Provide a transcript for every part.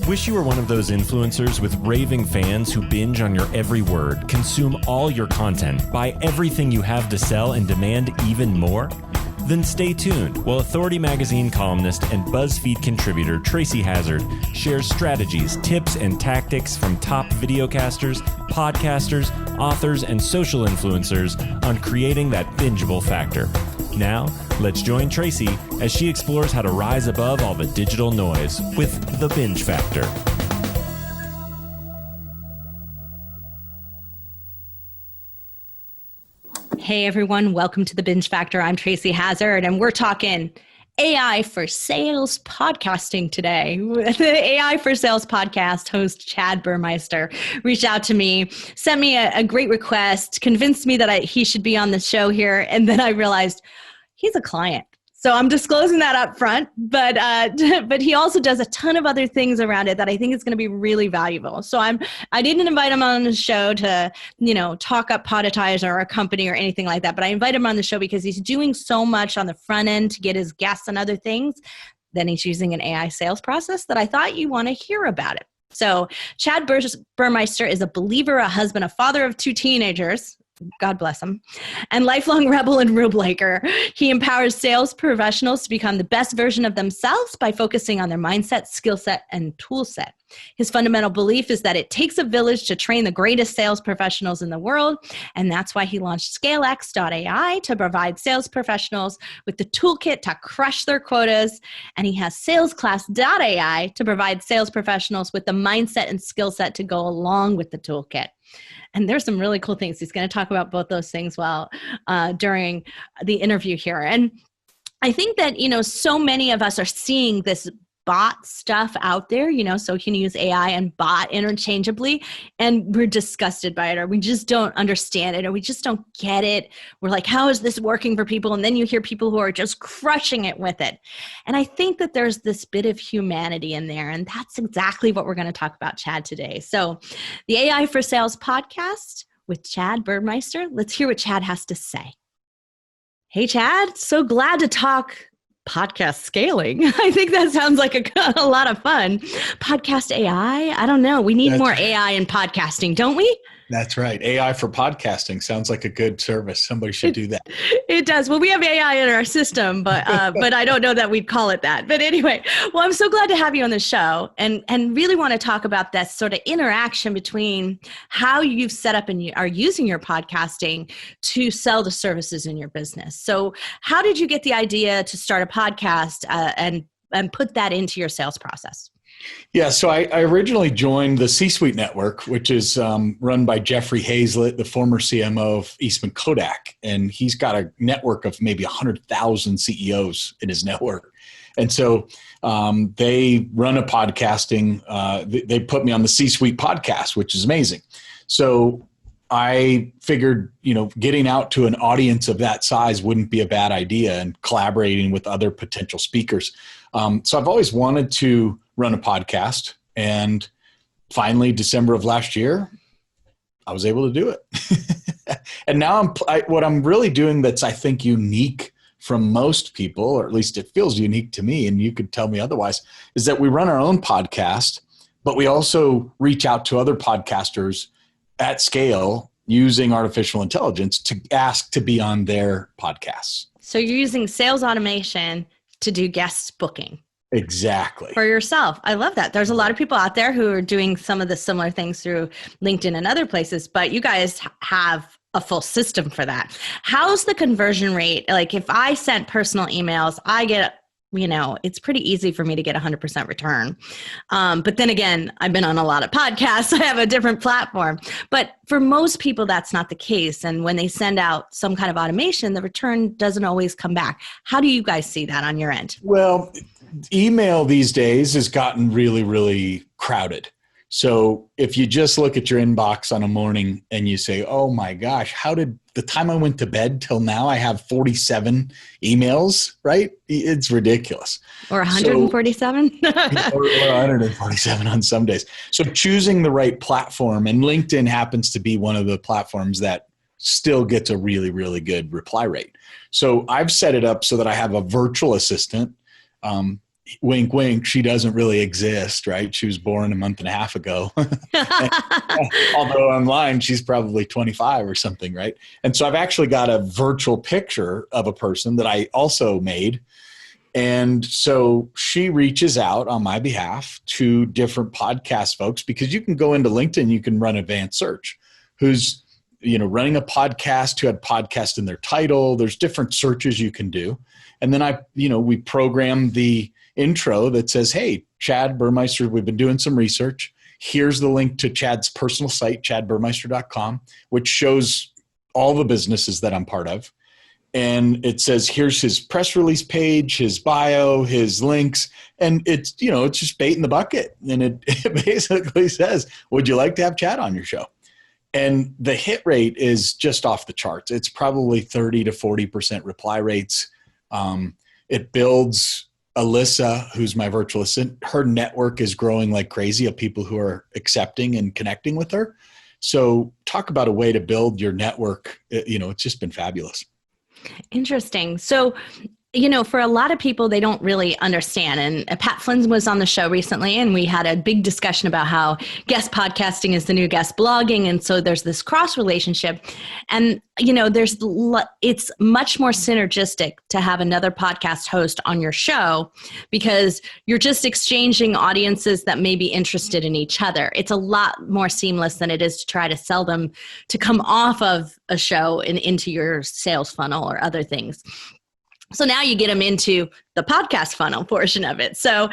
Wish you were one of those influencers with raving fans who binge on your every word, consume all your content, buy everything you have to sell, and demand even more? Then stay tuned while Authority Magazine columnist and BuzzFeed contributor Tracy Hazzard shares strategies, tips, and tactics from top videocasters, podcasters, authors, and social influencers on creating that bingeable factor. Now, let's join Tracy as she explores how to rise above all the digital noise with the binge factor. Hey everyone, welcome to the Binge Factor. I'm Tracy Hazzard, and we're talking AI for Sales podcasting today. The AI for Sales podcast host, Chad Burmeister, reached out to me, sent me a great request, convinced me that he should be on the show here, and then I realized he's a client. So I'm disclosing that up front, but he also does a ton of other things around it that I think is going to be really valuable. So I didn't invite him on the show to, talk up Podetize or our company or anything like that, but I invited him on the show because he's doing so much on the front end to get his guests and other things. Then he's using an AI sales process that I thought you want to hear about it. So Chad Burmeister is a believer, a husband, a father of 2 teenagers. God bless him, and lifelong rebel and rule breaker. He empowers sales professionals to become the best version of themselves by focusing on their mindset, skill set, and tool set. His fundamental belief is that it takes a village to train the greatest sales professionals in the world, and that's why he launched ScaleX.ai to provide sales professionals with the toolkit to crush their quotas, and he has SalesClass.ai to provide sales professionals with the mindset and skill set to go along with the toolkit. And there's some really cool things. He's going to talk about both those things during the interview here. And I think that, so many of us are seeing this bot stuff out there, so you can use AI and bot interchangeably, and we're disgusted by it, or we just don't understand it, or we just don't get it. We're like, how is this working for people? And then you hear people who are just crushing it with it. And I think that there's this bit of humanity in there, and that's exactly what we're going to talk about, Chad, today. So the AI for Sales podcast with Chad Burmeister. Let's hear what Chad has to say. Hey, Chad, so glad to talk podcast scaling. I think that sounds like a lot of fun. Podcast AI? I don't know. We need more AI in podcasting, don't we? That's right. AI for podcasting sounds like a good service. Somebody should do that. It does. Well, we have AI in our system, but I don't know that we'd call it that. But anyway, well, I'm so glad to have you on the show, and really want to talk about that sort of interaction between how you've set up and you are using your podcasting to sell the services in your business. So how did you get the idea to start a podcast and put that into your sales process? Yeah, so I originally joined the C-Suite Network, which is run by Jeffrey Hazlett, the former CMO of Eastman Kodak. And he's got a network of maybe 100,000 CEOs in his network. And so they run a podcasting, they put me on the C-Suite podcast, which is amazing. So I figured, getting out to an audience of that size wouldn't be a bad idea, and collaborating with other potential speakers. So I've always wanted to run a podcast, and finally, December of last year, I was able to do it. And now what I'm really doing that's, I think, unique from most people, or at least it feels unique to me, and you could tell me otherwise, is that we run our own podcast, but we also reach out to other podcasters at scale using artificial intelligence to ask to be on their podcasts. So you're using sales automation to do guest booking. Exactly. For yourself. I love that. There's a lot of people out there who are doing some of the similar things through LinkedIn and other places, but you guys have a full system for that. How's the conversion rate? Like if I sent personal emails, I get, it's pretty easy for me to get 100% return. But then again, I've been on a lot of podcasts. I have a different platform. But for most people, that's not the case. And when they send out some kind of automation, the return doesn't always come back. How do you guys see that on your end? Well, email these days has gotten really, really crowded. So if you just look at your inbox on a morning and you say, oh my gosh, how did the time I went to bed till now, I have 47 emails, right? It's ridiculous. Or 147? Or 147 on some days. So choosing the right platform, and LinkedIn happens to be one of the platforms that still gets a really, really good reply rate. So I've set it up so that I have a virtual assistant. wink, wink, she doesn't really exist, right? She was born a month and a half ago. Although online, she's probably 25 or something, right? And so I've actually got a virtual picture of a person that I also made. And so she reaches out on my behalf to different podcast folks, because you can go into LinkedIn, you can run advanced search. Who's, running a podcast, who had podcast in their title. There's different searches you can do. And then we program the intro that says, hey, Chad Burmeister, we've been doing some research. Here's the link to Chad's personal site, chadburmeister.com, which shows all the businesses that I'm part of. And it says, here's his press release page, his bio, his links. And it's, it's just bait in the bucket. And it basically says, would you like to have Chad on your show? And the hit rate is just off the charts. It's probably 30 to 40% reply rates. It builds Alyssa, who's my virtual assistant. Her network is growing like crazy of people who are accepting and connecting with her. So talk about a way to build your network. It's just been fabulous. Interesting. So, for a lot of people, they don't really understand. And Pat Flynn was on the show recently, and we had a big discussion about how guest podcasting is the new guest blogging. And so there's this cross relationship. And, it's much more synergistic to have another podcast host on your show, because you're just exchanging audiences that may be interested in each other. It's a lot more seamless than it is to try to sell them to come off of a show and into your sales funnel or other things. So now you get them into the podcast funnel portion of it. So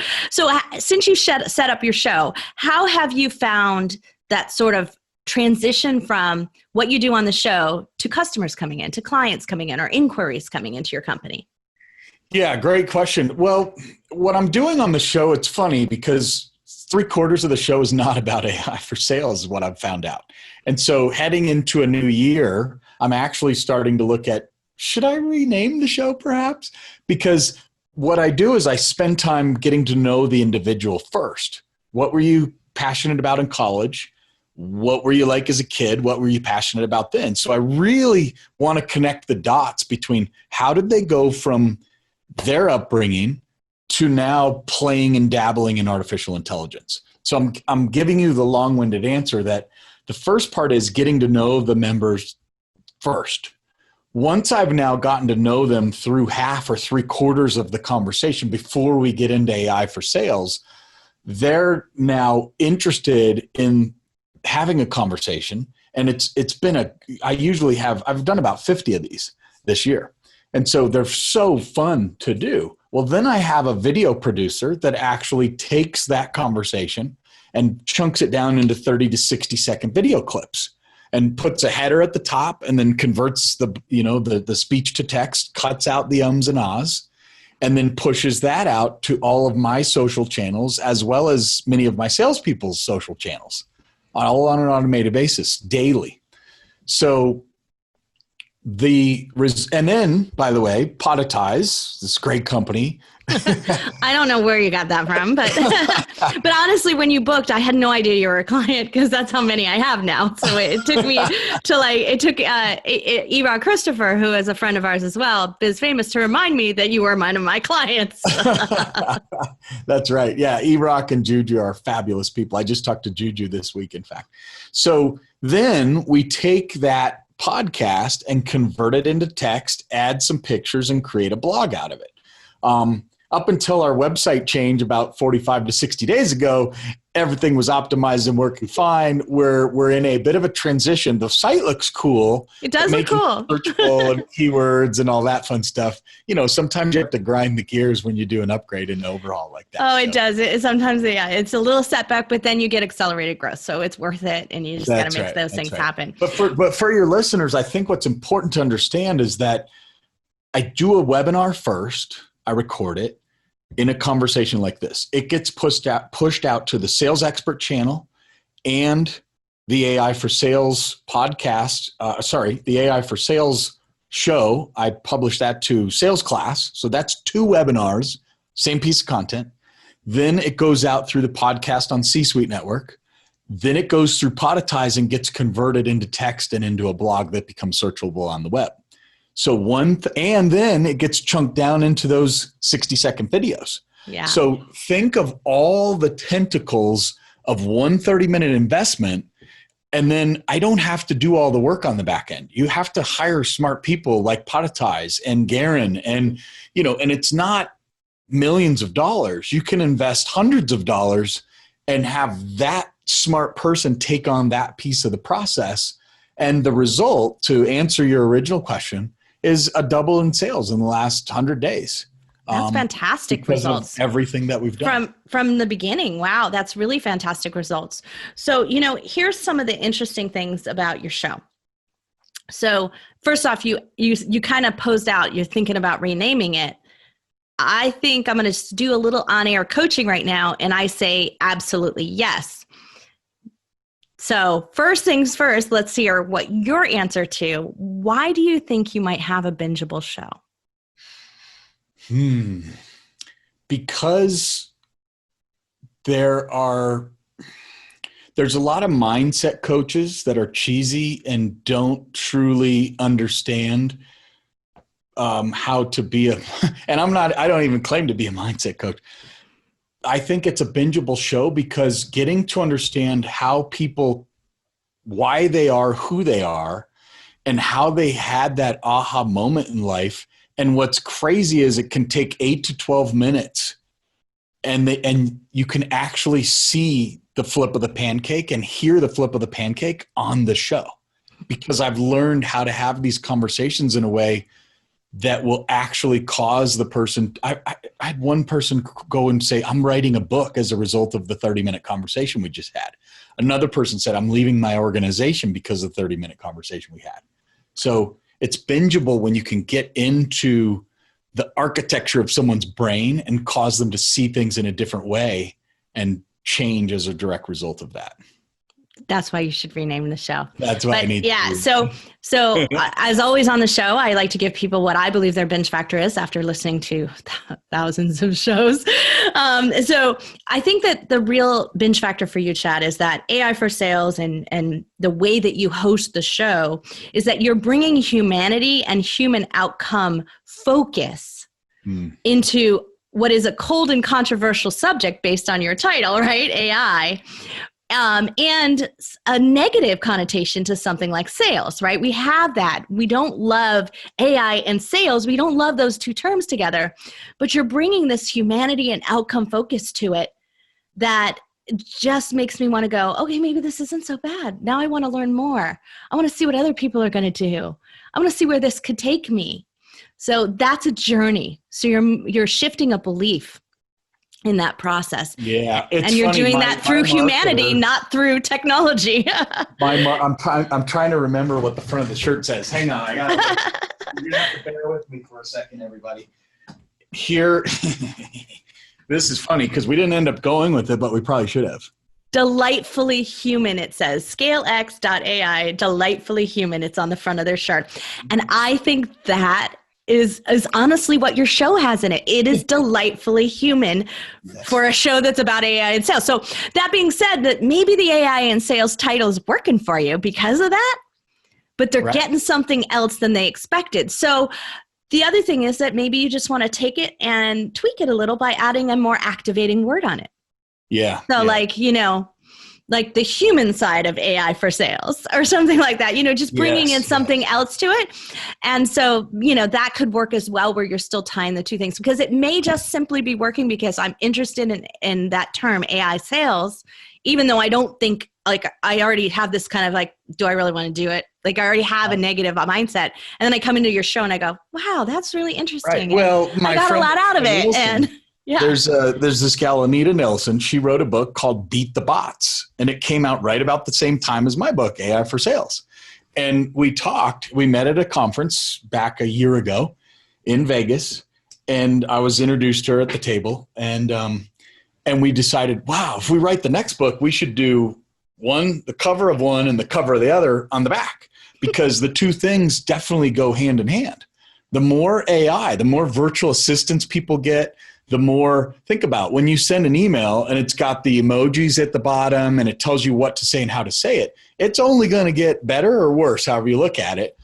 since you set up your show, how have you found that sort of transition from what you do on the show to customers coming in, to clients coming in, or inquiries coming into your company? Yeah, great question. Well, what I'm doing on the show, it's funny because 3/4 of the show is not about AI for sales, is what I've found out. And so heading into a new year, I'm actually starting to look at, should I rename the show perhaps? Because what I do is I spend time getting to know the individual first. What were you passionate about in college? What were you like as a kid? What were you passionate about then? So I really want to connect the dots between how did they go from their upbringing to now playing and dabbling in artificial intelligence. So I'm giving you the long-winded answer that the first part is getting to know the members first. Once I've now gotten to know them through half or 3/4 of the conversation before we get into AI for sales, they're now interested in having a conversation. And I've done about 50 of these this year. And so they're so fun to do. Well, then I have a video producer that actually takes that conversation and chunks it down into 30 to 60 second video clips, and puts a header at the top, and then converts the speech to text, cuts out the ums and ahs, and then pushes that out to all of my social channels, as well as many of my salespeople's social channels, all on an automated basis daily. So and then, by the way, Podetize, this great company. I don't know where you got that from, but but honestly, when you booked, I had no idea you were a client, because that's how many I have now. So it took me to Erod Christopher, who is a friend of ours as well, Biz Famous, to remind me that you were one of my clients. That's right. Yeah, Erod and Juju are fabulous people. I just talked to Juju this week, in fact. So then we take that podcast and convert it into text, add some pictures, and create a blog out of it. Up until our website change about 45 to 60 days ago, everything was optimized and working fine. We're in a bit of a transition. The site looks cool. It does look cool. Searchable and keywords and all that fun stuff. Sometimes you have to grind the gears when you do an upgrade and overhaul like that. Oh, it does. Sometimes, it's a little setback, but then you get accelerated growth. So it's worth it. And you just got to make those things happen. But for your listeners, I think what's important to understand is that I do a webinar first. I record it in a conversation like this. It gets pushed out to the Sales Expert channel and the AI for Sales podcast. The AI for Sales show. I publish that to Sales Class. So that's 2 webinars, same piece of content. Then it goes out through the podcast on C-Suite Network. Then it goes through Podetize and gets converted into text and into a blog that becomes searchable on the web. So and then it gets chunked down into those 60-second videos. Yeah. So think of all the tentacles of one 30-minute investment. And then I don't have to do all the work on the back end. You have to hire smart people like Patatize and Garen and it's not millions of dollars. You can invest hundreds of dollars and have that smart person take on that piece of the process. And the result, to answer your original question, is a double in sales in the last 100 days. That's fantastic results. Everything that we've done from the beginning. Wow, that's really fantastic results. So, here's some of the interesting things about your show. So, first off, you kind of posed out, you're thinking about renaming it. I think I'm going to do a little on-air coaching right now, and I say absolutely yes. So, first things first, let's hear what your answer to why do you think you might have a bingeable show? Because there's a lot of mindset coaches that are cheesy and don't truly understand how to be and I don't even claim to be a mindset coach. I think it's a bingeable show because getting to understand how people, why they are who they are and how they had that aha moment in life. And what's crazy is it can take 8 to 12 minutes and you can actually see the flip of the pancake and hear the flip of the pancake on the show, because I've learned how to have these conversations in a way that will actually cause the person. I had one person go and say, I'm writing a book as a result of the 30-minute conversation we just had. Another person said, I'm leaving my organization because of the 30-minute conversation we had. So it's bingeable when you can get into the architecture of someone's brain and cause them to see things in a different way and change as a direct result of that. That's why you should rename the show. That's why I need to. Yeah. So as always on the show, I like to give people what I believe their binge factor is after listening to thousands of shows. So I think that the real binge factor for you, Chad, is that AI for sales and the way that you host the show is that you're bringing humanity and human outcome focus into what is a cold and controversial subject based on your title, right? AI. And a negative connotation to something like sales, right? We have that. We don't love AI and sales. We don't love those two terms together, but you're bringing this humanity and outcome focus to it that just makes me want to go, okay, maybe this isn't so bad. Now I want to learn more. I want to see what other people are going to do. I want to see where this could take me. So that's a journey. So you're shifting a belief in that process. Yeah. And you're doing that through humanity, not through technology. I'm trying to remember what the front of the shirt says. Hang on. You're going to have to bear with me for a second, everybody. Here, this is funny because we didn't end up going with it, but we probably should have. Delightfully human, it says. ScaleX.ai, delightfully human. It's on the front of their shirt. And I think that is honestly what your show has in it. It is delightfully human for a show that's about AI and sales. So that being said, that maybe the AI and sales title is working for you because of that, but they're getting something else than they expected. So the other thing is that maybe you just want to take it and tweak it a little by adding a more activating word on it. Yeah. So like the human side of AI for sales or something like that, just bringing in something else to it. And so, that could work as well where you're still tying the two things, because it may just simply be working because I'm interested in that term AI sales, even though I don't think I already have this kind of like, do I really want to do it? Like I already have a negative mindset. And then I come into your show and I go, wow, that's really interesting. Right. Well, I got a lot out of it. And yeah. There's this gal, Anita Nelson. She wrote a book called Beat the Bots, and it came out right about the same time as my book, AI for Sales. And we met at a conference back a year ago in Vegas, and I was introduced to her at the table, and we decided, wow, if we write the next book, we should do the cover of one and the cover of the other on the back, because the two things definitely go hand in hand. The more AI, the more virtual assistants people get, the more, think about when you send an email and it's got the emojis at the bottom and it tells you what to say and how to say it, it's only going to get better or worse, however you look at it.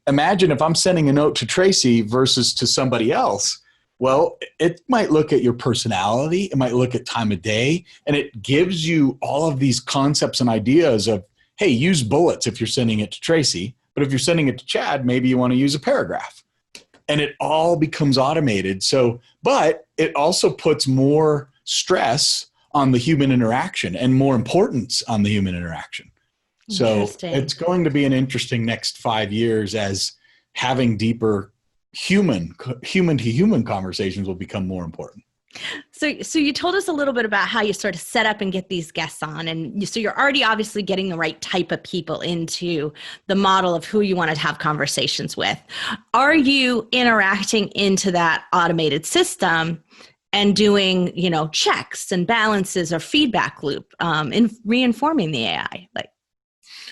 imagine if I'm sending a note to Tracy versus to somebody else. Well, it might look at your personality, it might look at time of day, and it gives you all of these concepts and ideas of, hey, use bullets if you're sending it to Tracy, but if you're sending it to Chad, maybe you want to use a paragraph. And it all becomes automated. So, but it also puts more stress on the human interaction and more importance on the human interaction. So it's going to be an interesting next 5 years as having deeper human to human conversations will become more important. So you told us a little bit about how you sort of set up and get these guests on, and so you're already obviously getting the right type of people into the model of who you want to have conversations with. Are you interacting into that automated system and doing, checks and balances or feedback loop in reinforming the AI?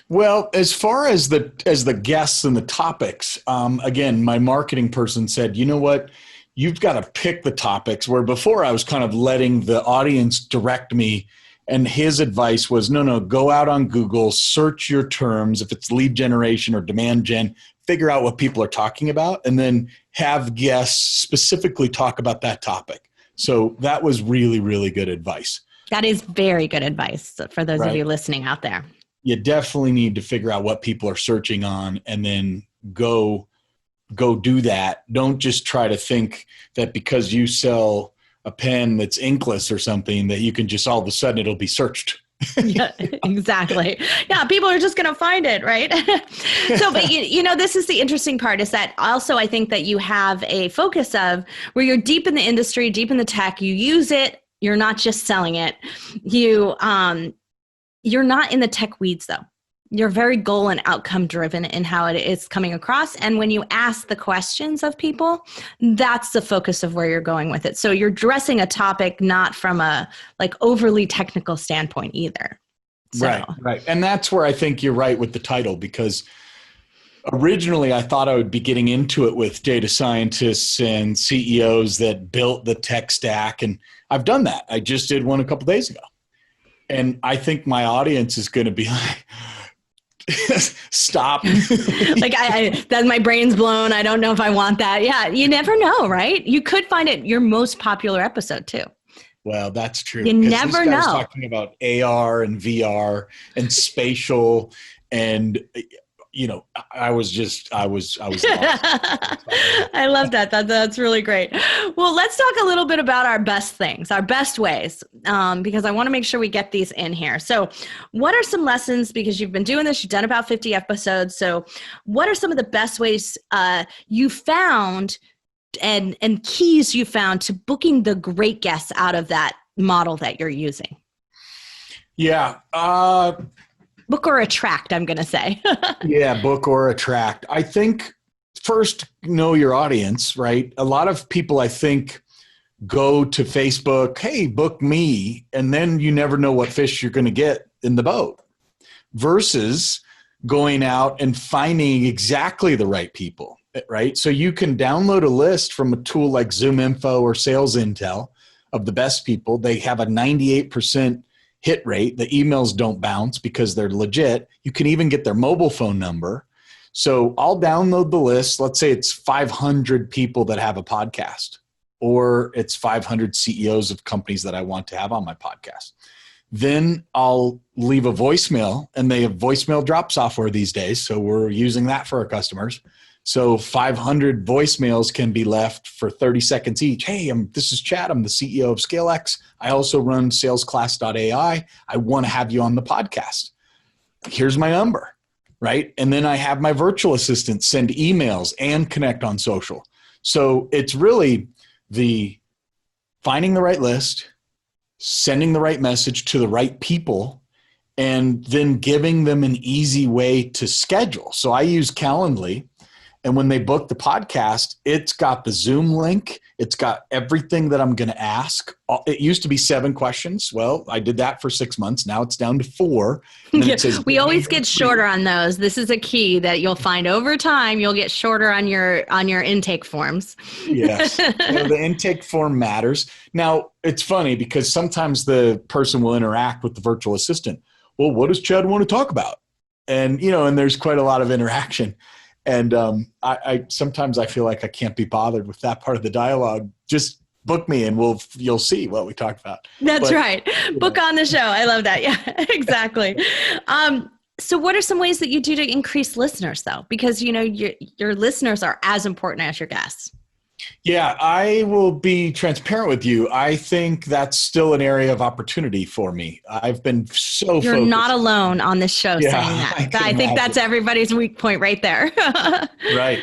Well, as far as the guests and the topics, again, my marketing person said, you know what? You've got to pick the topics, where before I was kind of letting the audience direct me. And his advice was, no, go out on Google, search your terms. If it's lead generation or demand gen, figure out what people are talking about, and then have guests specifically talk about that topic. So that was really, really good advice. That is very good advice for those of you listening out there. You definitely need to figure out what people are searching on and then go do that. Don't just try to think that because you sell a pen that's inkless or something that you can just all of a sudden it'll be searched. Yeah, exactly. Yeah, people are just going to find it, right? So, but this is the interesting part, is that also I think that you have a focus of where you're deep in the industry, deep in the tech, you use it, you're not just selling it. You're not in the tech weeds though. You're very goal and outcome driven in how it is coming across. And when you ask the questions of people, that's the focus of where you're going with it. So you're addressing a topic not from a overly technical standpoint either. So. Right. And that's where I think you're right with the title, because originally I thought I would be getting into it with data scientists and CEOs that built the tech stack. And I've done that. I just did one a couple days ago. And I think my audience is going to be like, stop. That my brain's blown. I don't know if I want that. Yeah. You never know, right? You could find it your most popular episode too. Well, that's true. You never know. Talking about AR and VR and spatial, and I was lost. I love that. That's really great. Well, let's talk a little bit about our best things, our best ways, because I want to make sure we get these in here. So what are some lessons, because you've been doing this, you've done about 50 episodes. So what are some of the best ways you found and keys you found to booking the great guests out of that model that you're using? Yeah. Book or attract, I'm going to say. Yeah, book or attract. I think first, know your audience, right? A lot of people, I think, go to Facebook, hey, book me, and then you never know what fish you're going to get in the boat, versus going out and finding exactly the right people, right? So you can download a list from a tool like ZoomInfo or Sales Intel of the best people. They have a 98% hit rate. The emails don't bounce because they're legit. You can even get their mobile phone number. So I'll download the list. Let's say it's 500 people that have a podcast, or it's 500 CEOs of companies that I want to have on my podcast. Then I'll leave a voicemail, and they have voicemail drop software these days. So we're using that for our customers. So 500 voicemails can be left for 30 seconds each. Hey, this is Chad. I'm the CEO of ScaleX. I also run salesclass.ai. I want to have you on the podcast. Here's my number, right? And then I have my virtual assistant send emails and connect on social. So it's really the finding the right list, sending the right message to the right people, and then giving them an easy way to schedule. So I use Calendly. And when they book the podcast, it's got the Zoom link. It's got everything that I'm going to ask. It used to be 7 questions. Well, I did that for 6 months. Now it's down to 4. We always get shorter on those. This is a key that you'll find over time. You'll get shorter on your intake forms. Yes. Well, the intake form matters. Now, it's funny because sometimes the person will interact with the virtual assistant. Well, what does Chad want to talk about? And, and there's quite a lot of interaction. And I sometimes I feel like I can't be bothered with that part of the dialogue. Just book me and you'll see what we talk about. That's right. Book on the show. I love that. Yeah, exactly. So what are some ways that you do to increase listeners though? Because, your listeners are as important as your guests. Yeah, I will be transparent with you. I think that's still an area of opportunity for me. I've been so You're focused. not alone on this show saying that. I think that's everybody's weak point right there. Right.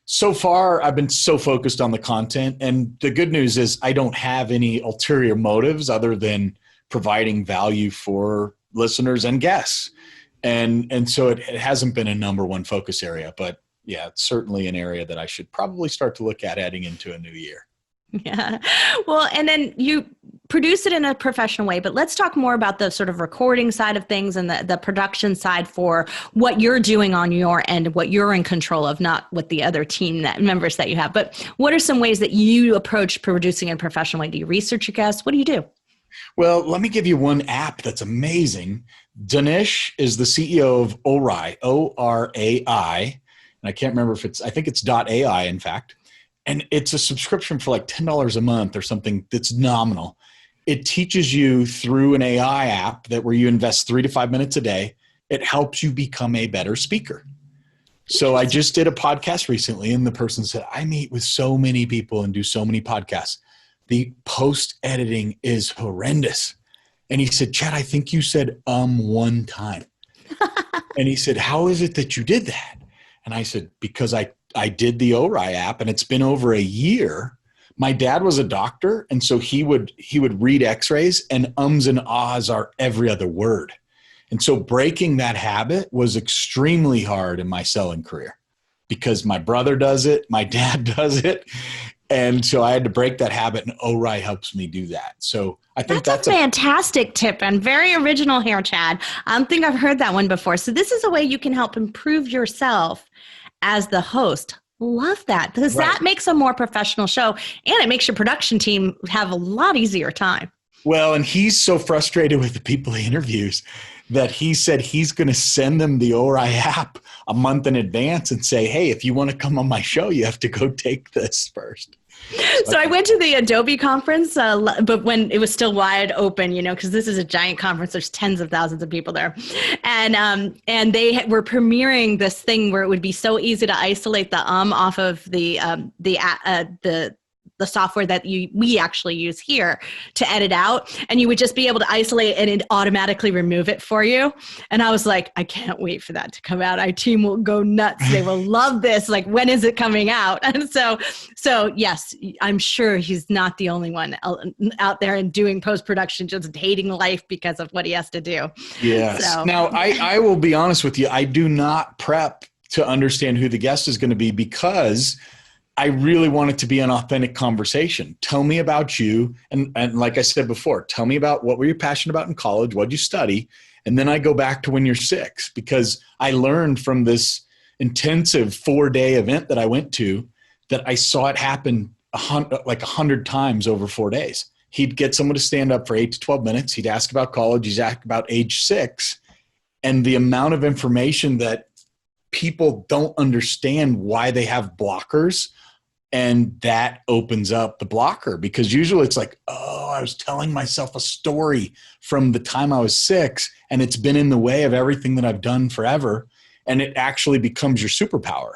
So far, I've been so focused on the content. And the good news is I don't have any ulterior motives other than providing value for listeners and guests. And so it hasn't been a number one focus area. But yeah, it's certainly an area that I should probably start to look at heading into a new year. Yeah. Well, and then you produce it in a professional way, but let's talk more about the sort of recording side of things and the production side for what you're doing on your end, what you're in control of, not what the other team members that you have. But what are some ways that you approach producing in a professional way? Do you research your guests? What do you do? Well, let me give you one app that's amazing. Danish is the CEO of Orai, O-R-A-I. And I can't remember I think it's .ai, in fact. And it's a subscription for like $10 a month or something that's nominal. It teaches you through an AI app where you invest 3 to 5 minutes a day. It helps you become a better speaker. So I just did a podcast recently and the person said, I meet with so many people and do so many podcasts. The post editing is horrendous. And he said, Chad, I think you said one time. And he said, how is it that you did that? And I said, because I did the Orai app and it's been over a year. My dad was a doctor. And so he would read x-rays and ums and ahs are every other word. And so breaking that habit was extremely hard in my selling career because my brother does it. My dad does it. And so I had to break that habit and Orai helps me do that. So I think that's a fantastic tip and very original here, Chad. I don't think I've heard that one before. So this is a way you can help improve yourself as the host. Love that because that makes a more professional show and it makes your production team have a lot easier time. Well, and he's so frustrated with the people he interviews that he said he's going to send them the Orai app a month in advance and say, hey, if you want to come on my show, you have to go take this first. So I went to the Adobe conference, but when it was still wide open, because this is a giant conference, there's tens of thousands of people there. And they were premiering this thing where it would be so easy to isolate the off of the software that we actually use here to edit out. And you would just be able to isolate and it automatically remove it for you. And I was like, I can't wait for that to come out. Our team will go nuts. They will love this. Like, when is it coming out? And so yes, I'm sure he's not the only one out there and doing post-production, just hating life because of what he has to do. Yes. So. Now, I will be honest with you. I do not prep to understand who the guest is going to be because I really want it to be an authentic conversation. Tell me about you. And like I said before, tell me about what were you passionate about in college? What did you study? And then I go back to when you're 6 because I learned from this intensive 4-day event that I went to that I saw it happen 100 times over 4 days. He'd get someone to stand up for 8 to 12 minutes. He'd ask about college. He'd ask about age 6. And the amount of information that people don't understand why they have blockers. And that opens up the blocker because usually it's like, oh, I was telling myself a story from the time I was 6 and it's been in the way of everything that I've done forever. And it actually becomes your superpower.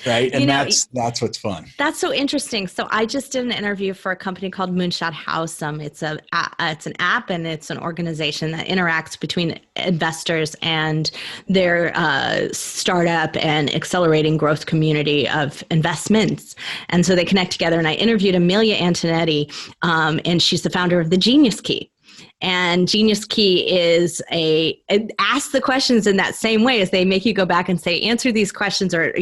Right. And that's what's fun. That's so interesting. So I just did an interview for a company called Moonshot House. It's an app and it's an organization that interacts between investors and their startup and accelerating growth community of investments. And so they connect together. And I interviewed Amelia Antonetti, and she's the founder of the Genius Key. And Genius Key is ask the questions in that same way as they make you go back and say, answer these questions or,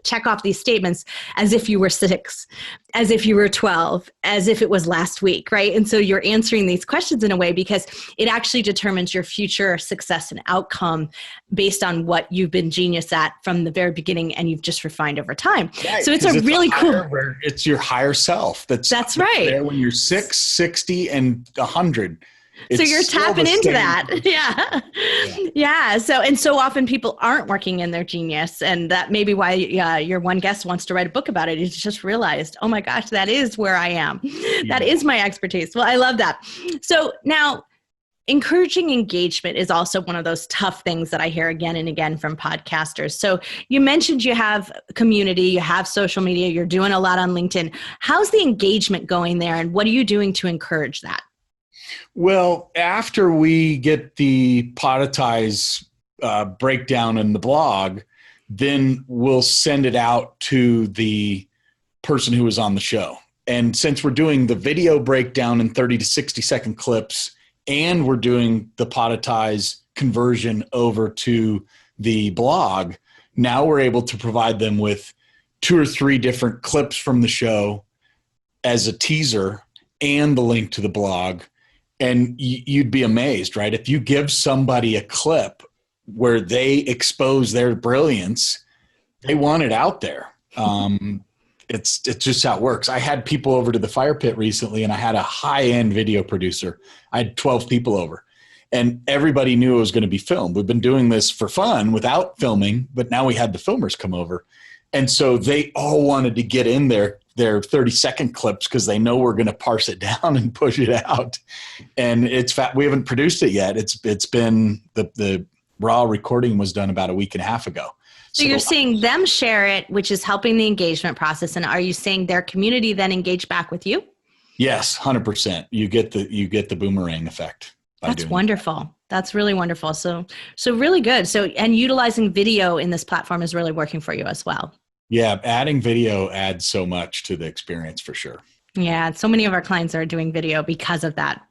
check off these statements as if you were 6, as if you were 12, as if it was last week, right? And so you're answering these questions in a way because it actually determines your future success and outcome based on what you've been genius at from the very beginning and you've just refined over time. Right, so it's really cool. It's your higher self. That's right. There when you're 6, 60, and 100. So you're tapping into that. Yeah. So often people aren't working in their genius. And that may be why your one guest wants to write a book about it. He's just realized, oh my gosh, that is where I am. That is my expertise. Well, I love that. So now, encouraging engagement is also one of those tough things that I hear again and again from podcasters. So you mentioned you have community, you have social media, you're doing a lot on LinkedIn. How's the engagement going there, and what are you doing to encourage that? Well, after we get the Podetize breakdown in the blog, then we'll send it out to the person who was on the show. And since we're doing the video breakdown in 30 to 60 second clips, and we're doing the Podetize conversion over to the blog, now we're able to provide them with 2 or 3 different clips from the show as a teaser and the link to the blog. And you'd be amazed, right? If you give somebody a clip where they expose their brilliance, they want it out there. It's just how it works. I had people over to the fire pit recently, and I had a high-end video producer. I had 12 people over, and everybody knew it was going to be filmed. We've been doing this for fun without filming, but now we had the filmers come over. And so they all wanted to get in their 30-second clips because they know we're going to parse it down and push it out. And we haven't produced it yet. It's been the raw recording was done about a week and a half ago. So you're seeing them share it, which is helping the engagement process. And are you seeing their community then engage back with you? Yes, 100%. You get the boomerang effect. That's wonderful. That's really wonderful. So really good. So, and utilizing video in this platform is really working for you as well. Yeah, adding video adds so much to the experience for sure. Yeah, so many of our clients are doing video because of that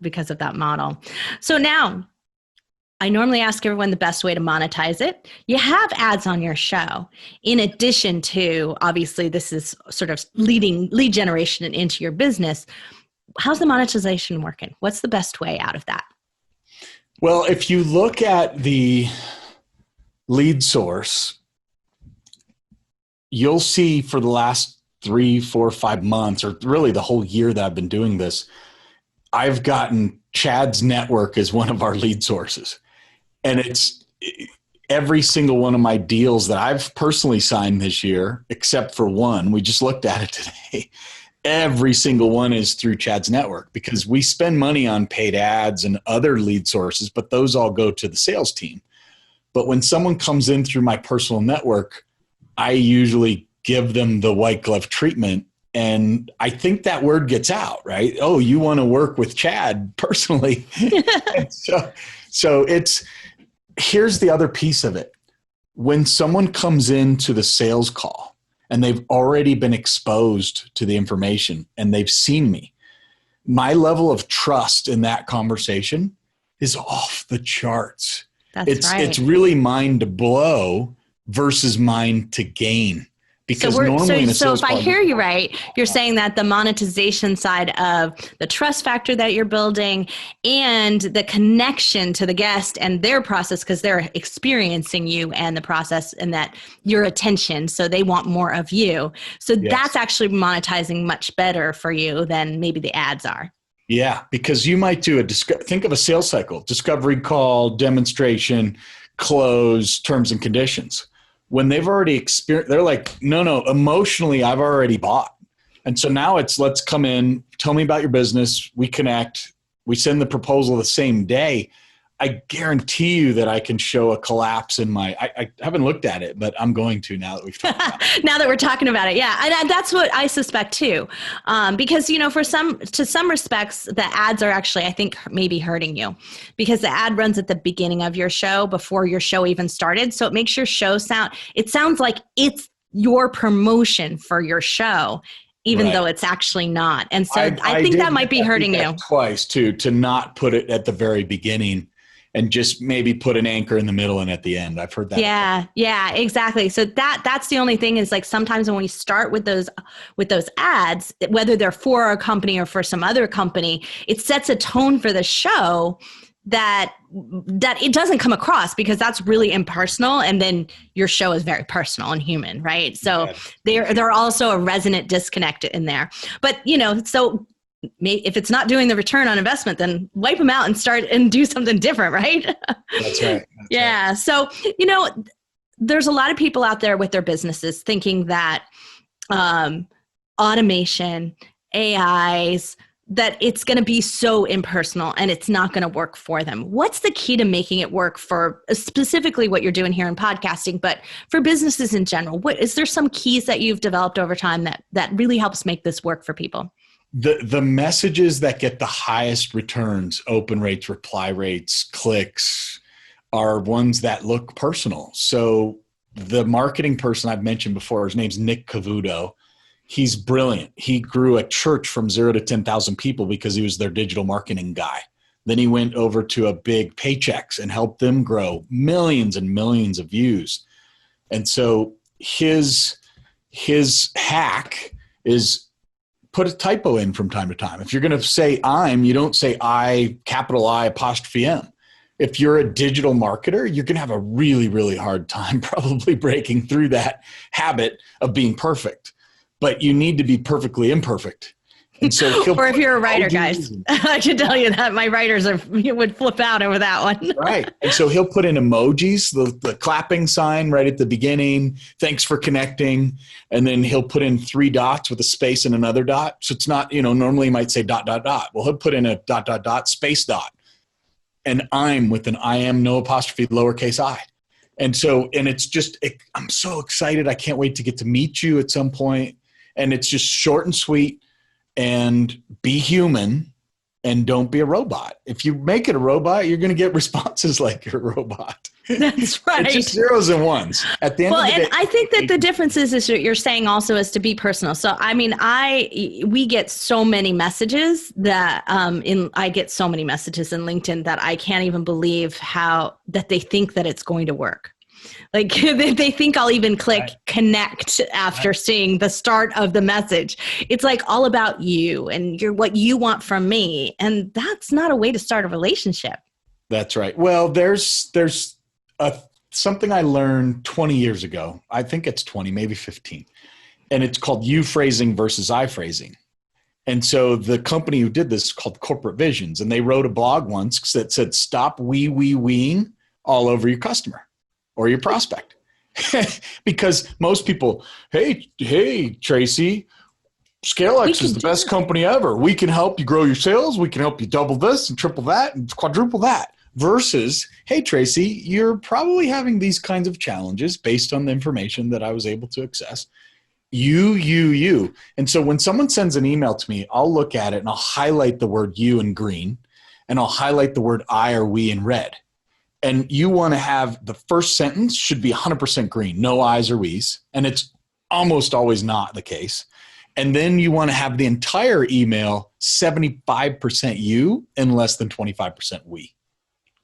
model. So now, I normally ask everyone the best way to monetize it. You have ads on your show. In addition to, obviously, this is sort of lead generation into your business. How's the monetization working? What's the best way out of that? Well, if you look at the lead source, you'll see for the last 3, 4, 5 months, or really the whole year that I've been doing this, I've gotten Chad's network as one of our lead sources. And it's every single one of my deals that I've personally signed this year, except for one. We just looked at it today. Every single one is through Chad's network because we spend money on paid ads and other lead sources, but those all go to the sales team. But when someone comes in through my personal network, I usually give them the white glove treatment. And I think that word gets out, right? Oh, you want to work with Chad personally. So here's the other piece of it. When someone comes into the sales call and they've already been exposed to the information and they've seen me, my level of trust in that conversation is off the charts. That's right. It's really mine to blow versus mine to gain. Because so if I hear you right, you're saying that the monetization side of the trust factor that you're building and the connection to the guest and their process, because they're experiencing you and the process and that your attention, so they want more of you. So that's actually monetizing much better for you than maybe the ads are. Yeah, because you might do think of a sales cycle: discovery call, demonstration, close, terms and conditions. When they've already experienced, they're like, no, emotionally, I've already bought. And so now it's, let's come in, tell me about your business. We connect, we send the proposal the same day. I guarantee you that I can show a collapse in I haven't looked at it, but I'm going to now that we've talked about it. Now that we're talking about it. Yeah. And that's what I suspect too. Because, to some respects, the ads are actually, I think, maybe hurting you because the ad runs at the beginning of your show before your show even started. So it makes your show sounds like it's your promotion for your show, even though it's actually not. And so I think that might be hurting you. Twice too, to not put it at the very beginning and just maybe put an anchor in the middle and at the end. I've heard that. Yeah, exactly. So that's the only thing is like sometimes when we start with those ads, whether they're for a company or for some other company, it sets a tone for the show that it doesn't come across because that's really impersonal. And then your show is very personal and human, right? So they're also a resonant disconnect in there. But, so if it's not doing the return on investment, then wipe them out and start and do something different, right? That's right. Yeah. So, there's a lot of people out there with their businesses thinking that automation, AIs, that it's going to be so impersonal and it's not going to work for them. What's the key to making it work for specifically what you're doing here in podcasting, but for businesses in general? Is there some keys that you've developed over time that really helps make this work for people? The messages that get the highest returns, open rates, reply rates, clicks, are ones that look personal. So the marketing person I've mentioned before, his name's Nick Cavuto. He's brilliant. He grew a church from 0 to 10,000 people because he was their digital marketing guy. Then he went over to a big Paychex and helped them grow millions and millions of views. And so his hack is put a typo in from time to time. If you're going to say you don't say I, capital I, apostrophe M. If you're a digital marketer, you're going to have a really, really hard time probably breaking through that habit of being perfect. But you need to be perfectly imperfect. And so or if you're a writer, guys, I should tell you that my writers would flip out over that one. Right. And so he'll put in emojis, the clapping sign right at the beginning. Thanks for connecting. And then he'll put in 3 dots with a space and another dot. So it's not, normally you might say ... Well, he'll put in a ... space dot. And I'm with an I am, no apostrophe, lowercase I. And so, and it's just, I'm so excited. I can't wait to get to meet you at some point. And it's just short and sweet, and be human and don't be a robot. If you make it a robot, you're going to get responses like you're a robot. That's right. It's just zeros and ones at the end of the day. And I think that the difference is what you're saying also is to be personal. So, I mean, we get so many messages that I get so many messages in LinkedIn that I can't even believe that they think that it's going to work. Like they think I'll even click connect after seeing the start of the message. It's like all about you and what you want from me. And that's not a way to start a relationship. That's right. Well, there's something I learned 20 years ago. I think it's 20, maybe 15. And it's called you phrasing versus I phrasing. And so the company who did this is called Corporate Visions. And they wrote a blog once that said, stop weeing all over your customer or your prospect. Because most people, hey, Tracy, ScaleX is the best company ever. We can help you grow your sales. We can help you double this and triple that and quadruple that. Versus, hey, Tracy, you're probably having these kinds of challenges based on the information that I was able to access. You. And so when someone sends an email to me, I'll look at it and I'll highlight the word you in green, and I'll highlight the word I or we in red. And you want to have the first sentence should be 100% green, no I's or we's. And it's almost always not the case. And then you want to have the entire email 75% you and less than 25% we.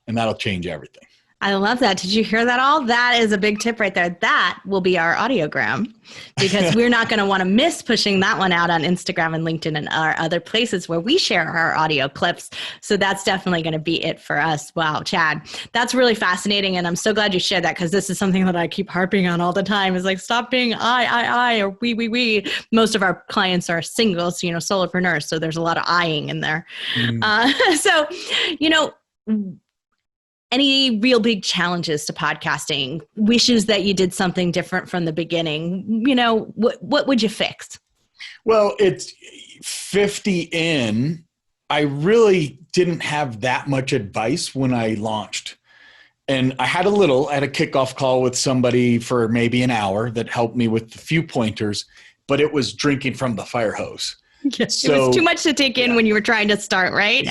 And that'll change everything. I love that. Did you hear that all? That is a big tip right there. That will be our audiogram, because we're not going to want to miss pushing that one out on Instagram and LinkedIn and our other places where we share our audio clips. So that's definitely going to be it for us. Wow, Chad, that's really fascinating. And I'm so glad you shared that, because this is something that I keep harping on all the time, is like, stop being I, or we. Most of our clients are singles, solopreneurs. So there's a lot of eyeing in there. So, any real big challenges to podcasting, wishes that you did something different from the beginning? What would you fix? Well, it's 50 in. I really didn't have that much advice when I launched. And I had a kickoff call with somebody for maybe an hour that helped me with a few pointers, but it was drinking from the fire hose. Yes, it was too much to take in when you were trying to start, right?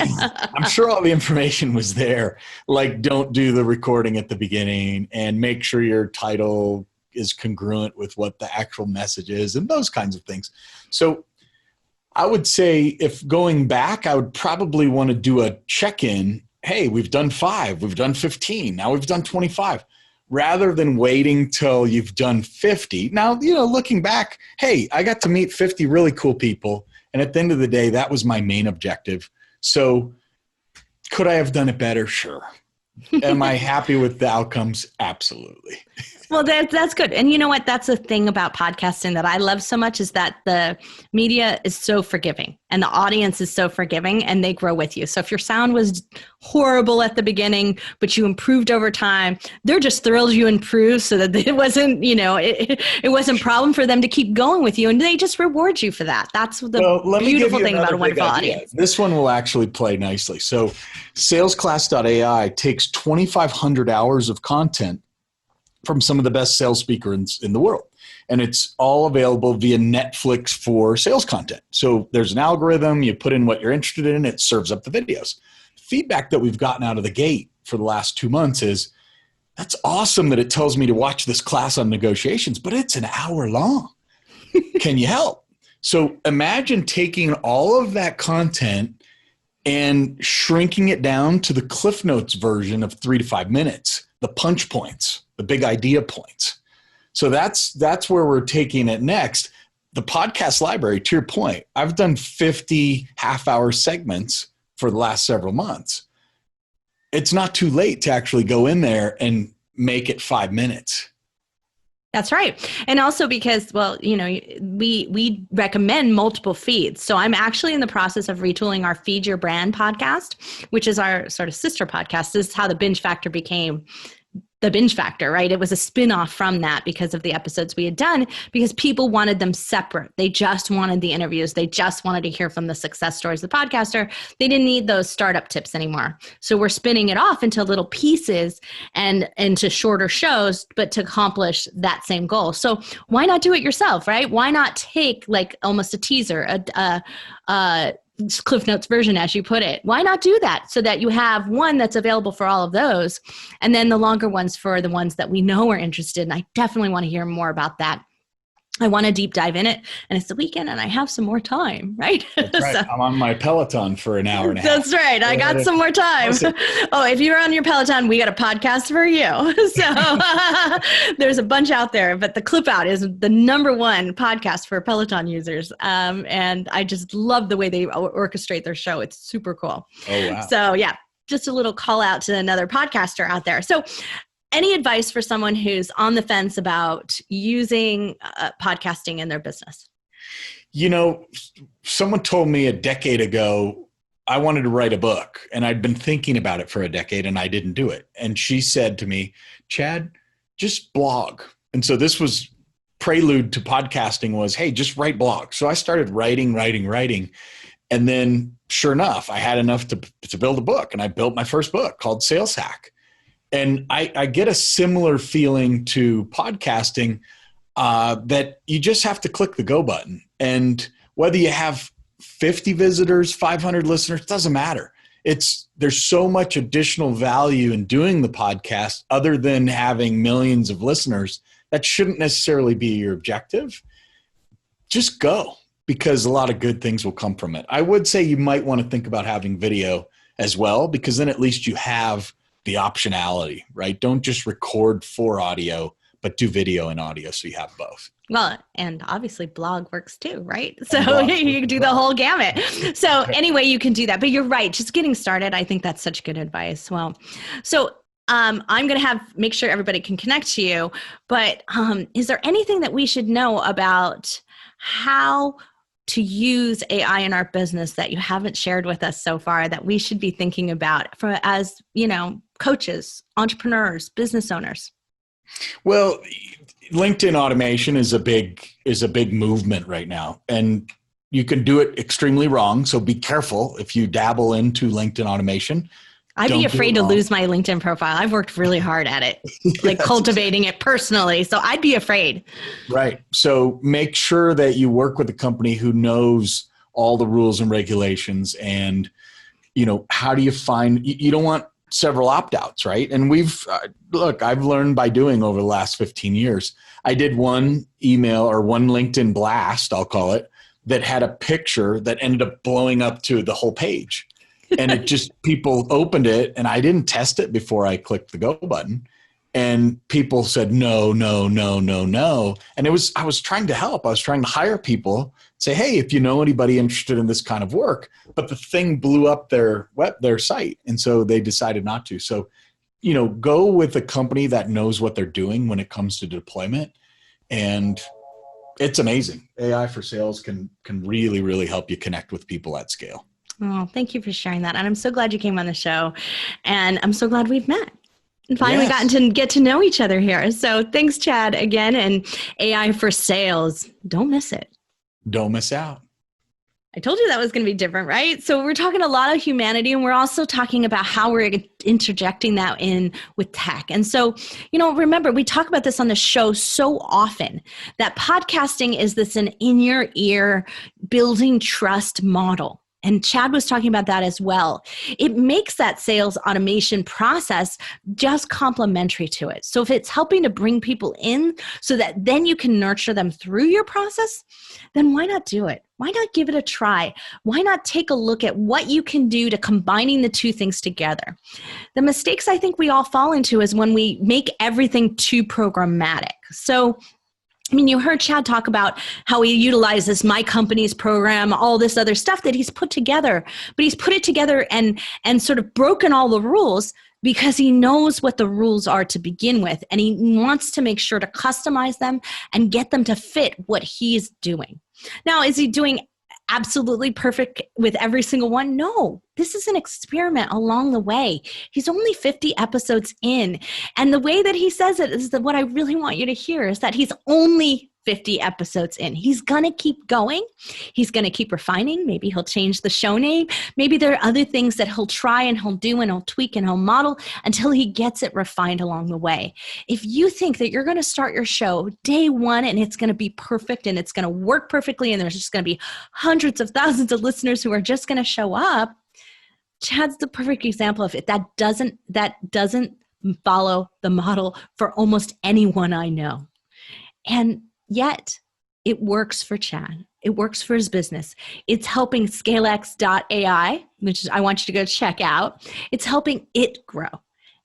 I'm sure all the information was there. Like, don't do the recording at the beginning, and make sure your title is congruent with what the actual message is, and those kinds of things. So I would say, if going back, I would probably want to do a check-in. Hey, we've done 5, we've done 15, now we've done 25. Rather than waiting till you've done 50. Now, looking back, hey, I got to meet 50 really cool people. And at the end of the day, that was my main objective. So could I have done it better? Sure. Am I happy with the outcomes? Absolutely. Well, that's good. And you know what? That's the thing about podcasting that I love so much, is that the media is so forgiving. and the audience is so forgiving and they grow with you. So if your sound was horrible at the beginning, but you improved over time, they're just thrilled you improved so that it wasn't, it wasn't a problem for them to keep going with you. And they just reward you for that. That's the beautiful thing about a wonderful audience. This one will actually play nicely. So ScaleX.ai takes 2,500 hours of content from some of the best sales speakers in the world. And it's all available via Netflix for sales content. So there's an algorithm, you put in what you're interested in, it serves up the videos. Feedback that we've gotten out of the gate for the last 2 months is, that's awesome that it tells me to watch this class on negotiations, but it's an hour long. Can you help? So imagine taking all of that content and shrinking it down to the Cliff Notes version of 3 to 5 minutes, the punch points, the big idea points. So that's where we're taking it next. The podcast library, to your point, I've done 50 half-hour segments for the last several months. It's not too late to actually go in there and make it 5 minutes. That's right. And also because, we recommend multiple feeds. So I'm actually in the process of retooling our Feed Your Brand podcast, which is our sort of sister podcast. This is how the Binge Factor became the Binge Factor, right? It was a spin-off from that because of the episodes we had done, because people wanted them separate. They just wanted the interviews. They just wanted to hear from the success stories of the podcaster. They didn't need those startup tips anymore. So we're spinning it off into little pieces and into shorter shows, but to accomplish that same goal. So why not do it yourself, right? Why not take like almost a teaser, a Cliff Notes version, as you put it? Why not do that so that you have one that's available for all of those, and then the longer ones for the ones that we know are interested? And I definitely want to hear more about that. I want to deep dive in it, and it's the weekend and I have some more time, right? That's right. So, I'm on my Peloton for an hour and a half. That's right. I got some more time. Oh, if you're on your Peloton, we got a podcast for you. So there's a bunch out there, but the Clip Out is the #1 podcast for Peloton users. And I just love the way they orchestrate their show. It's super cool. Oh, wow. So yeah, just a little call out to another podcaster out there. So any advice for someone who's on the fence about using podcasting in their business? Someone told me a decade ago, I wanted to write a book, and I'd been thinking about it for a decade and I didn't do it. And she said to me, Chad, just blog. And so this was prelude to podcasting was, hey, just write blogs. So I started writing. And then sure enough, I had enough to build a book, and I built my first book called Sales Hack. And I get a similar feeling to podcasting that you just have to click the go button. And whether you have 50 visitors, 500 listeners, doesn't matter. There's so much additional value in doing the podcast other than having millions of listeners. That shouldn't necessarily be your objective. Just go, because a lot of good things will come from it. I would say you might want to think about having video as well, because then at least you have the optionality, right? Don't just record for audio, but do video and audio so you have both. Well, and obviously blog works too, right? So you can do the whole gamut. So anyway, you can do that. But you're right, just getting started, I think that's such good advice. Well, so I'm going to make sure everybody can connect to you, but is there anything that we should know about how to use AI in our business that you haven't shared with us so far that we should be thinking about as coaches, entrepreneurs, business owners? Well, LinkedIn automation is a big movement right now, and you can do it extremely wrong. So be careful if you dabble into LinkedIn automation. I'd be afraid to lose my LinkedIn profile. I've worked really hard at it, like cultivating it personally. So I'd be afraid. Right. So make sure that you work with a company who knows all the rules and regulations, and how do you find, you don't want several opt-outs, right? And I've learned by doing over the last 15 years. I did one email or one LinkedIn blast, I'll call it, that had a picture that ended up blowing up to the whole page. And it just, people opened it, and I didn't test it before I clicked the go button. And people said, no. And I was trying to help. I was trying to hire people, say, hey, if you know anybody interested in this kind of work, but the thing blew up their site. And so they decided not to. So, go with a company that knows what they're doing when it comes to deployment, and It's amazing. AI for sales can really, really help you connect with people at scale. Oh, thank you for sharing that. And I'm so glad you came on the show. And I'm so glad we've met and finally gotten to get to know each other here. So thanks, Chad, again. And AI for sales, don't miss it. Don't miss out. I told you that was going to be different, right? So we're talking a lot of humanity, and we're also talking about how we're interjecting that in with tech. And so, remember, we talk about this on the show so often, that podcasting is this an in-your-ear building trust model. And Chad was talking about that as well. It makes that sales automation process just complementary to it. So if it's helping to bring people in so that then you can nurture them through your process, then why not do it? Why not give it a try? Why not take a look at what you can do to combining the two things together? The mistakes I think we all fall into is when we make everything too programmatic. So you heard Chad talk about how he utilizes My Company's program, all this other stuff that he's put together, but he's put it together and sort of broken all the rules because he knows what the rules are to begin with, and he wants to make sure to customize them and get them to fit what he's doing. Now, is he doing absolutely perfect with every single one? No, this is an experiment along the way. He's only 50 episodes in. And the way that he says it is that what I really want you to hear is that he's only 50 episodes in. He's going to keep going. He's going to keep refining. Maybe he'll change the show name. Maybe there are other things that he'll try and he'll do and he'll tweak and he'll model until he gets it refined along the way. If you think that you're going to start your show day one and it's going to be perfect and it's going to work perfectly and there's just going to be hundreds of thousands of listeners who are just going to show up, Chad's the perfect example of it. That doesn't follow the model for almost anyone I know. And yet, it works for Chad. It works for his business. It's helping ScaleX.ai, which I want you to go check out. It's helping it grow.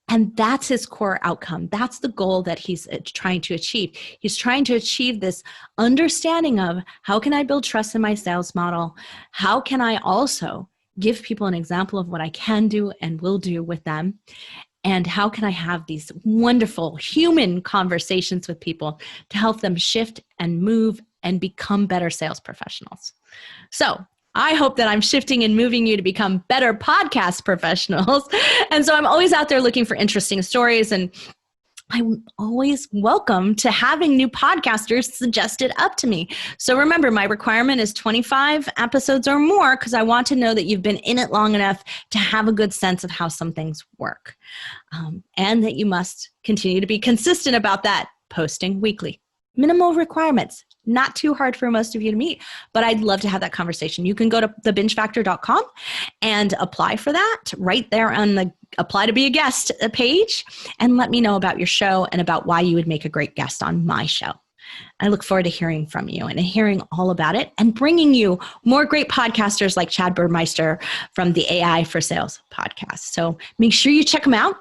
And that's his core outcome. That's the goal that he's trying to achieve. He's trying to achieve this understanding of how can I build trust in my sales model? How can I also give people an example of what I can do and will do with them? And how can I have these wonderful human conversations with people to help them shift and move and become better sales professionals? So I hope that I'm shifting and moving you to become better podcast professionals. And so I'm always out there looking for interesting stories, and I'm always welcome to having new podcasters suggested up to me. So remember, my requirement is 25 episodes or more because I want to know that you've been in it long enough to have a good sense of how some things work. And that you must continue to be consistent about that, posting weekly. Minimal requirements. Not too hard for most of you to meet, but I'd love to have that conversation. You can go to thebingefactor.com and apply for that right there on the apply to be a guest page, and let me know about your show and about why you would make a great guest on my show. I look forward to hearing from you and hearing all about it and bringing you more great podcasters like Chad Burmeister from the AI for Sales podcast. So make sure you check them out.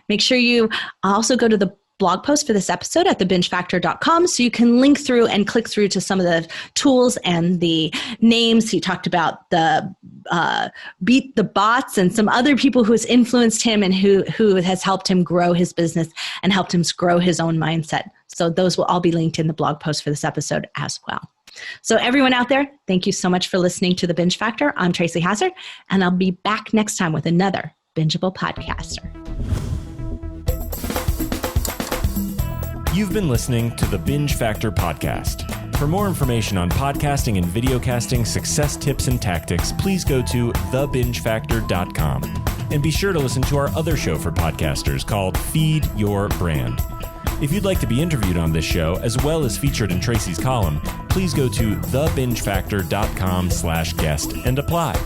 Make sure you also go to the blog post for this episode at thebingefactor.com so you can link through and click through to some of the tools and the names. He talked about the Beat the Bots and some other people who has influenced him and who has helped him grow his business and helped him grow his own mindset. So those will all be linked in the blog post for this episode as well. So everyone out there, thank you so much for listening to The Binge Factor. I'm Tracy Hazzard, and I'll be back next time with another bingeable podcaster. You've been listening to the Binge Factor podcast. For more information on podcasting and videocasting success tips and tactics, please go to thebingefactor.com. And be sure to listen to our other show for podcasters called Feed Your Brand. If you'd like to be interviewed on this show, as well as featured in Tracy's column, please go to thebingefactor.com/guest and apply.